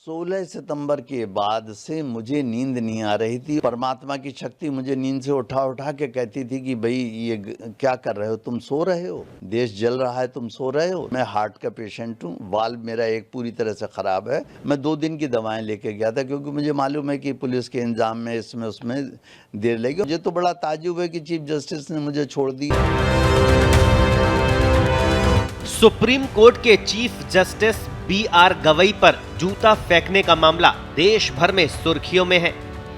16 सितंबर के बाद से मुझे नींद नहीं आ रही थी। परमात्मा की शक्ति मुझे नींद से उठा उठा के कहती थी कि भाई ये क्या कर रहे हो, तुम सो रहे हो, देश जल रहा है, तुम सो रहे हो। मैं हार्ट का पेशेंट हूँ, वाल्व मेरा एक पूरी तरह से खराब है। मैं 2 दिन की दवाएं लेके गया था क्योंकि मुझे मालूम है कि पुलिस के इंतजाम में इसमें उसमें देर लगेगी। मुझे तो बड़ा ताज्जुब है कि चीफ जस्टिस ने मुझे छोड़ दिया। सुप्रीम कोर्ट के चीफ जस्टिस BR गवई पर जूता फेंकने का मामला देश भर में सुर्खियों में है।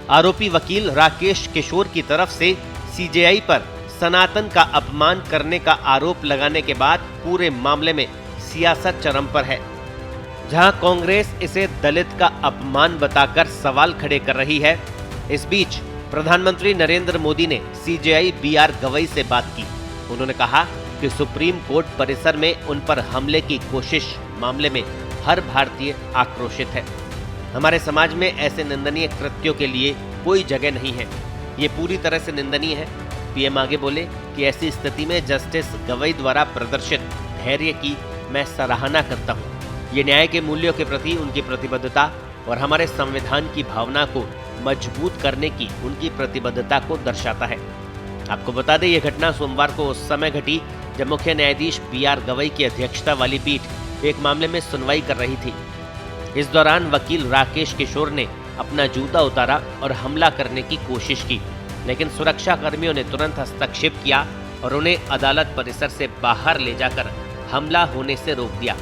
आरोपी वकील राकेश किशोर की तरफ से CJI पर सनातन का अपमान करने का आरोप लगाने के बाद पूरे मामले में सियासत चरम पर है। जहां कांग्रेस इसे दलित का अपमान बताकर सवाल खड़े कर रही है, इस बीच प्रधानमंत्री नरेंद्र मोदी ने CJI BR गवई से बात की। उन्होंने कहा कि सुप्रीम कोर्ट परिसर में उन पर हमले की कोशिश मामले में हर भारतीय आक्रोशित है। हमारे समाज में ऐसे निंदनीय कृत्यों के लिए कोई जगह नहीं है, ये पूरी तरह से निंदनीय है। PM आगे बोले कि ऐसी स्थिति में जस्टिस गवई द्वारा प्रदर्शित धैर्य की मैं सराहना करता हूँ। ये न्याय के मूल्यों के प्रति उनकी प्रतिबद्धता और हमारे संविधान की भावना को मजबूत करने की उनकी प्रतिबद्धता को दर्शाता है। आपको बता दें, यह घटना सोमवार को उस समय घटी जब मुख्य न्यायाधीश BR गवई की अध्यक्षता वाली पीठ एक मामले में सुनवाई कर रही थी। इस दौरान वकील राकेश किशोर ने अपना जूता उतारा और हमला करने की कोशिश की, लेकिन सुरक्षा कर्मियों ने तुरंत हस्तक्षेप किया और उन्हें अदालत परिसर से बाहर ले जाकर हमला होने से रोक दिया।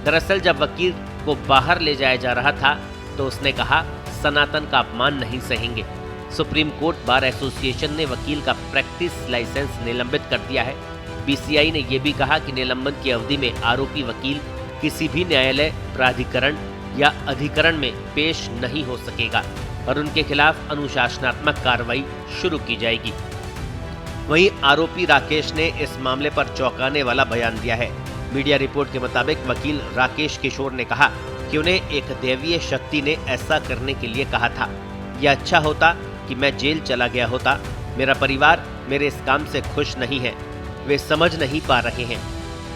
दरअसल जब वकील को बाहर ले जाया जा रहा था तो उसने कहा, सनातन का अपमान नहीं सहेंगे। सुप्रीम कोर्ट बार एसोसिएशन ने वकील का प्रैक्टिस लाइसेंस निलंबित कर दिया है। BCI ने यह भी कहा कि निलंबन की अवधि में आरोपी वकील किसी भी न्यायालय, प्राधिकरण या अधिकरण में पेश नहीं हो सकेगा और उनके खिलाफ अनुशासनात्मक कार्रवाई शुरू की जाएगी। वहीं आरोपी राकेश ने इस मामले पर चौंकाने वाला बयान दिया है। मीडिया रिपोर्ट के मुताबिक वकील राकेश किशोर ने कहा कि उन्हें एक दैवीय शक्ति ने ऐसा करने के लिए कहा था। यह अच्छा होता कि मैं जेल चला गया होता। मेरा परिवार मेरे इस काम से खुश नहीं है, वे समझ नहीं पा रहे हैं।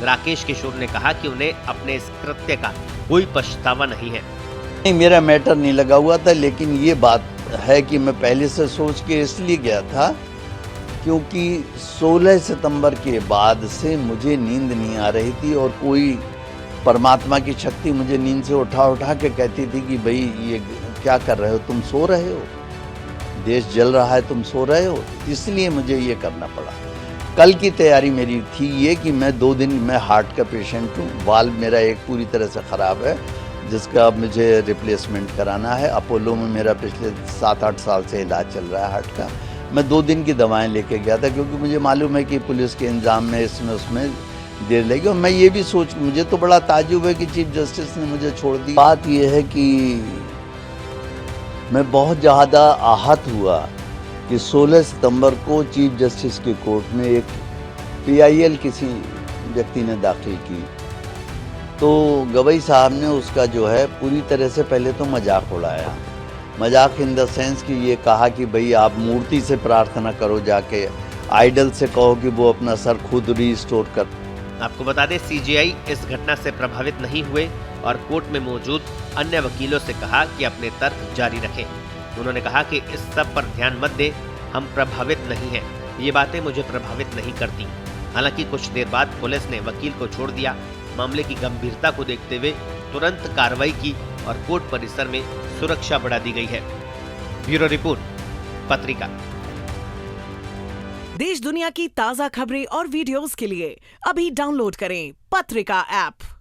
राकेश किशोर ने कहा कि उन्हें अपने इस कृत्य का कोई पछतावा नहीं है। नहीं, मेरा मैटर नहीं लगा हुआ था, लेकिन ये बात है कि मैं पहले से सोच के इसलिए गया था क्योंकि 16 सितंबर के बाद से मुझे नींद नहीं आ रही थी और कोई परमात्मा की शक्ति मुझे नींद से उठा उठा के कहती थी कि भाई ये क्या कर रहे हो, तुम सो रहे हो, देश जल रहा है, तुम सो रहे हो। इसलिए मुझे ये करना पड़ा। कल की तैयारी मेरी थी ये कि मैं 2 दिन, मैं हार्ट का पेशेंट हूँ, वाल्व मेरा एक पूरी तरह से ख़राब है जिसका मुझे रिप्लेसमेंट कराना है। अपोलो में मेरा पिछले 7-8 साल से इलाज चल रहा है हार्ट का। मैं 2 दिन की दवाएं लेके गया था क्योंकि मुझे मालूम है कि पुलिस के इंतजाम में इसमें उसमें देर लगी और मैं ये भी मुझे तो बड़ा ताज्जुब है कि चीफ जस्टिस ने मुझे छोड़ दी। बात यह है कि मैं बहुत ज़्यादा आहत हुआ कि 16 सितंबर को चीफ जस्टिस की कोर्ट में एक PIL किसी व्यक्ति ने दाखिल की, तो गवई साहब ने उसका जो है पूरी तरह से पहले तो मजाक उड़ाया। मजाक इन द सेंस कि ये कहा कि भाई आप मूर्ति से प्रार्थना करो, जाके आइडल से कहो कि वो अपना सर खुद रिस्टोर कर। आपको बता दें, CJI इस घटना से प्रभावित नहीं हुए और कोर्ट में मौजूद अन्य वकीलों से कहा कि अपने तर्क जारी रखें। उन्होंने कहा कि इस सब पर ध्यान मत दें, हम प्रभावित नहीं हैं, ये बातें मुझे प्रभावित नहीं करती। हालांकि कुछ देर बाद पुलिस ने वकील को छोड़ दिया। मामले की गंभीरता को देखते हुए तुरंत कार्रवाई की और कोर्ट परिसर में सुरक्षा बढ़ा दी गई है। ब्यूरो रिपोर्ट, पत्रिका। देश दुनिया की ताजा खबरें और वीडियोस के लिए अभी डाउनलोड करें पत्रिका ऐप।